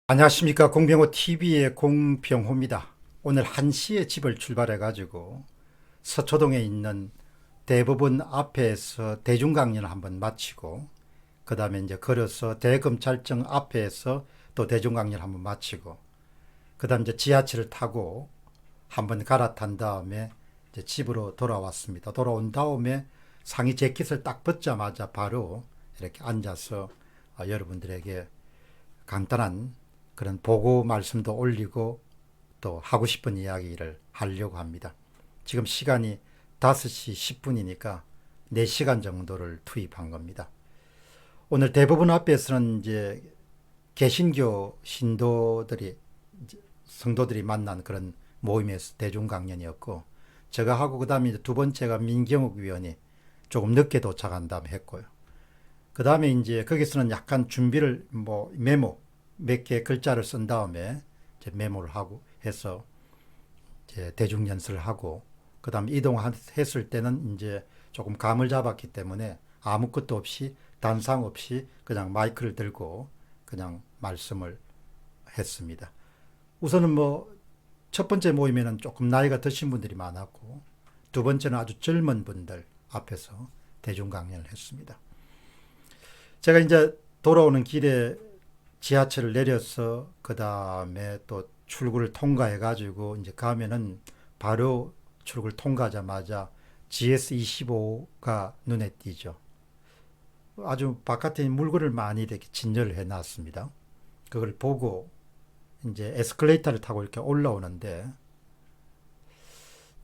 안녕하십니까. 공병호 TV의 공병호입니다. 오늘 1시에 집을 출발해 가지고 서초동에 있는 대법원 앞에서 대중강연을 한번 마치고, 그 다음에 이제 걸어서 대검찰청 앞에서 또 대중강연을 한번 마치고, 그 다음 이제 지하철을 타고 한번 갈아탄 다음에 이제 집으로 돌아왔습니다. 돌아온 다음에 상의 재킷을 딱 벗자마자 바로 이렇게 앉아서 여러분들에게 간단한 그런 보고 말씀도 올리고 또 하고 싶은 이야기를 하려고 합니다. 지금 시간이 5시 10분이니까 4시간 정도를 투입한 겁니다. 오늘 대법원 앞에서는 이제 개신교 신도들이, 성도들이 만난 그런 모임에서 대중 강연이었고, 제가 하고 그 다음에 두 번째가 민경욱 위원이 조금 늦게 도착한 다음에 했고요. 그 다음에 이제 거기서는 약간 준비를 메모 몇 개 글자를 쓴 다음에 이제 메모를 하고 해서 이제 대중 연설을 하고, 그 다음 이동했을 때는 이제 조금 감을 잡았기 때문에 아무것도 없이 단상 없이 그냥 마이크를 들고 그냥 말씀을 했습니다. 우선은 첫 번째 모임에는 조금 나이가 드신 분들이 많았고, 두 번째는 아주 젊은 분들 앞에서 대중 강연을 했습니다. 제가 이제 돌아오는 길에 지하철을 내려서 그 다음에 또 출구를 통과해 가지고 이제 가면은 바로 출구를 통과하자마자 GS25가 눈에 띄죠. 아주 바깥에 물건을 많이 이렇게 진열을 해 놨습니다. 그걸 보고 이제 에스컬레이터를 타고 이렇게 올라오는데,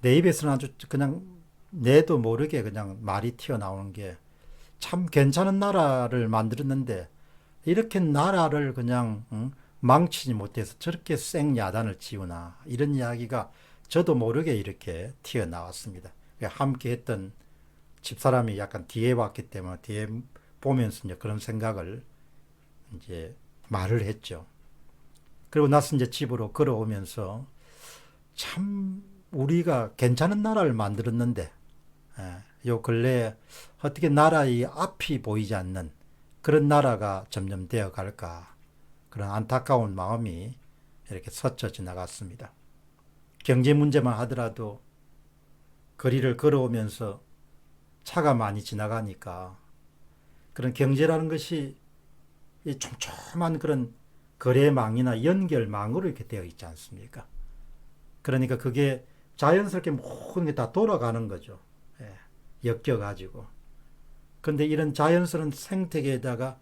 내 입에서는 아주 그냥 내도 모르게 그냥 말이 튀어나오는 게, 참 괜찮은 나라를 만들었는데 이렇게 나라를 그냥 망치지 못해서 저렇게 생야단을 지우나, 이런 이야기가 저도 모르게 이렇게 튀어나왔습니다. 함께 했던 집사람이 약간 뒤에 왔기 때문에 뒤에 보면서 이제 그런 생각을 이제 말을 했죠. 그리고 나서 이제 집으로 걸어오면서 참 우리가 괜찮은 나라를 만들었는데, 요 근래에 어떻게 나라의 앞이 보이지 않는 그런 나라가 점점 되어 갈까, 그런 안타까운 마음이 이렇게 스쳐 지나갔습니다. 경제 문제만 하더라도 거리를 걸어오면서 차가 많이 지나가니까 그런 경제라는 것이 이 촘촘한 그런 거래망이나 연결망으로 이렇게 되어 있지 않습니까? 그러니까 그게 자연스럽게 모든 게 다 돌아가는 거죠. 엮여가지고. 근데 이런 자연스러운 생태계에다가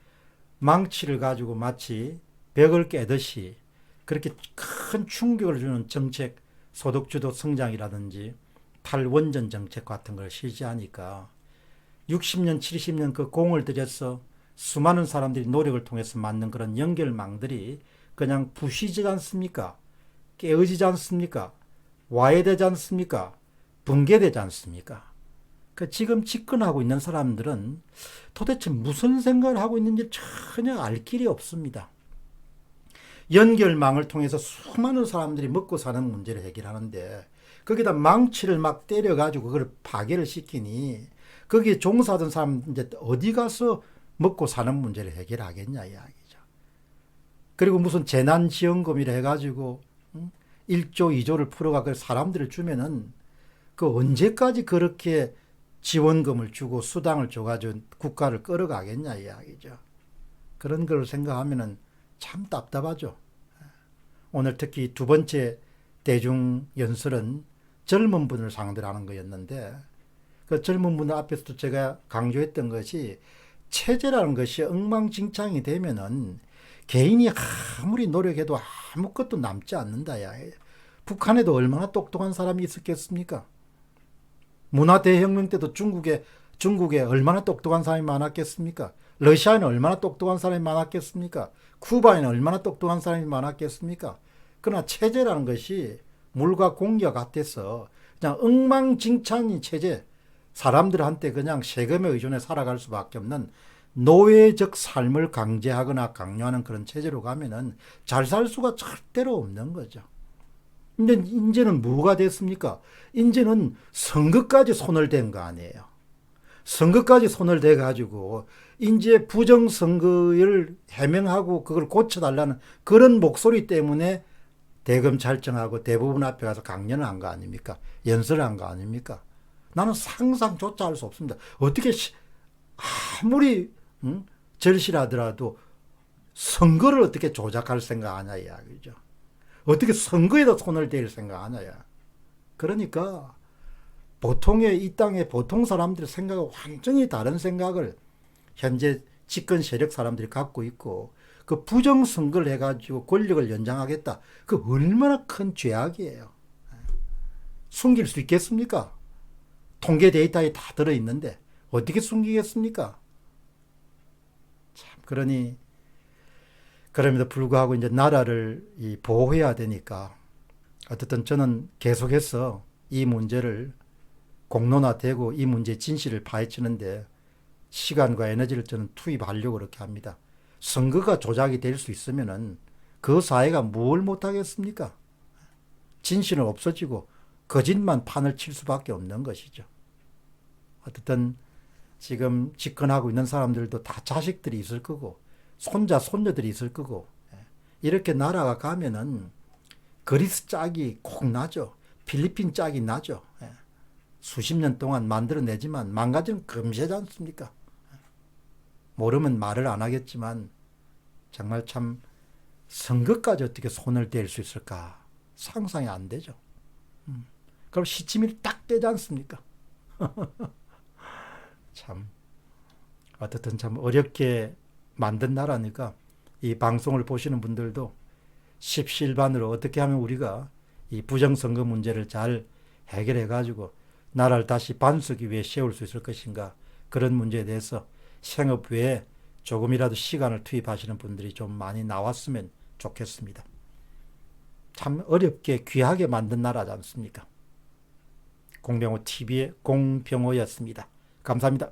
망치를 가지고 마치 벽을 깨듯이 그렇게 큰 충격을 주는 정책, 소득주도 성장이라든지 탈원전 정책 같은 걸 실시하니까 60년, 70년 그 공을 들여서 수많은 사람들이 노력을 통해서 만든 그런 연결망들이 그냥 부시지 않습니까? 깨어지지 않습니까? 와해되지 않습니까? 붕괴되지 않습니까? 지금 집권하고 있는 사람들은 도대체 무슨 생각을 하고 있는지 전혀 알 길이 없습니다. 연결망을 통해서 수많은 사람들이 먹고 사는 문제를 해결하는데, 거기다 망치를 막 때려가지고 그걸 파괴를 시키니 거기에 종사하던 사람 이제 어디 가서 먹고 사는 문제를 해결하겠냐 이야기죠. 그리고 무슨 재난지원금이라 해가지고 1조 2조를 풀어가 그 사람들을 주면은 그 언제까지 그렇게 지원금을 주고 수당을 줘가지고 국가를 끌어가겠냐 이야기죠. 그런 걸 생각하면은 참 답답하죠. 오늘 특히 두 번째 대중 연설은 젊은 분을 상대로 하는 거였는데, 그 젊은 분들 앞에서도 제가 강조했던 것이, 체제라는 것이 엉망진창이 되면은 개인이 아무리 노력해도 아무것도 남지 않는다 야. 북한에도 얼마나 똑똑한 사람이 있었겠습니까? 문화대혁명 때도 중국에 얼마나 똑똑한 사람이 많았겠습니까? 러시아에는 얼마나 똑똑한 사람이 많았겠습니까? 쿠바에는 얼마나 똑똑한 사람이 많았겠습니까? 그러나 체제라는 것이 물과 공기와 같아서 그냥 엉망진창인 체제, 사람들한테 그냥 세금에 의존해 살아갈 수밖에 없는 노예적 삶을 강제하거나 강요하는 그런 체제로 가면은 잘 살 수가 절대로 없는 거죠. 근데 이제는 뭐가 됐습니까? 이제는 선거까지 손을 댄 거 아니에요. 선거까지 손을 대 가지고 이제 부정선거를 해명하고 그걸 고쳐달라는 그런 목소리 때문에 대검찰청하고 대법원 앞에 가서 강연을 한 거 아닙니까? 연설을 한 거 아닙니까? 나는 상상조차 할 수 없습니다. 어떻게 아무리 절실하더라도 선거를 어떻게 조작할 생각하냐 이야기죠. 어떻게 선거에다 손을 댈 생각하냐야. 그러니까 보통의 이 땅의 보통 사람들의 생각은 완전히 다른 생각을 현재 집권 세력 사람들이 갖고 있고 그 부정선거를 해가지고 권력을 연장하겠다. 그 얼마나 큰 죄악이에요. 숨길 수 있겠습니까? 통계 데이터에 다 들어있는데 어떻게 숨기겠습니까? 참 그러니 그럼에도 불구하고 이제 나라를 보호해야 되니까 어쨌든 저는 계속해서 이 문제를 공론화되고 이 문제의 진실을 파헤치는데 시간과 에너지를 저는 투입하려고 그렇게 합니다. 선거가 조작이 될 수 있으면은 그 사회가 뭘 못하겠습니까? 진실은 없어지고 거짓만 판을 칠 수밖에 없는 것이죠. 어쨌든 지금 집권하고 있는 사람들도 다 자식들이 있을 거고 손자 손녀들이 있을 거고 이렇게 나라가 가면은 그리스 짝이 꼭 나죠. 필리핀 짝이 나죠. 수십 년 동안 만들어내지만 망가지는 금세지 않습니까? 모르면 말을 안 하겠지만 정말 참 선거까지 어떻게 손을 댈 수 있을까 상상이 안 되죠. 그럼 시치미를 딱 떼지 않습니까? 참 어떻든 참 어렵게 만든 나라니까 이 방송을 보시는 분들도 십시일반으로 어떻게 하면 우리가 이 부정선거 문제를 잘 해결해 가지고 나라를 다시 반석 위에 세울 수 있을 것인가 그런 문제에 대해서 생업 외에 조금이라도 시간을 투입하시는 분들이 좀 많이 나왔으면 좋겠습니다. 참 어렵게 귀하게 만든 나라지 않습니까? 공병호 TV의 공병호였습니다. 감사합니다.